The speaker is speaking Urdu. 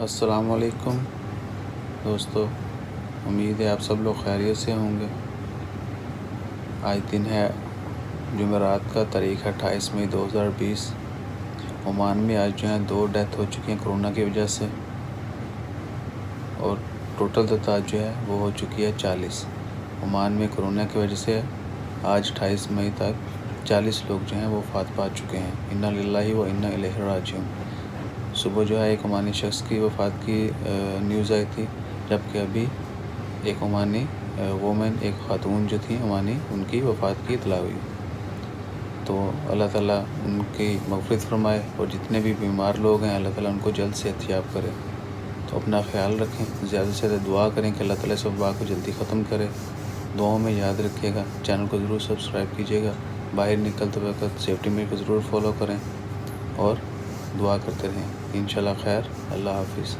السلام علیکم دوستو، امید ہے آپ سب لوگ خیریت سے ہوں گے۔ آج دن ہے جمعرات کا، تاریخ 28 مئی 2020۔ عمان میں آج جو ہیں 2 ڈیتھ ہو چکی ہیں کرونا کی وجہ سے، اور ٹوٹل تعداد جو ہے وہ ہو چکی ہے 40۔ عمان میں کرونا کی وجہ سے آج 28 مئی تک 40 لوگ جو ہیں وہ وفات پا چکے ہیں۔ انا للہ و انا الیہ راجعون۔ صبح جو ہے ایک عمانی شخص کی وفات کی نیوز آئی تھی، جبکہ ابھی ایک عمانی وومن، ایک خاتون جو تھی عمانی، ان کی وفات کی اطلاع ہوئی۔ تو اللہ تعالیٰ ان کی مغفرت فرمائے، اور جتنے بھی بیمار لوگ ہیں اللہ تعالیٰ ان کو جلد صحت یاب کرے۔ تو اپنا خیال رکھیں، زیادہ سے زیادہ دعا کریں کہ اللہ تعالیٰ اس وبا کو جلدی ختم کرے۔ دعاؤں میں یاد رکھیے گا، چینل کو ضرور سبسکرائب کیجیے گا، باہر نکلتے وقت سیفٹی میئر کو ضرور فالو کریں، اور دعا کرتے رہیں۔ انشاءاللہ خیر۔ اللہ حافظ۔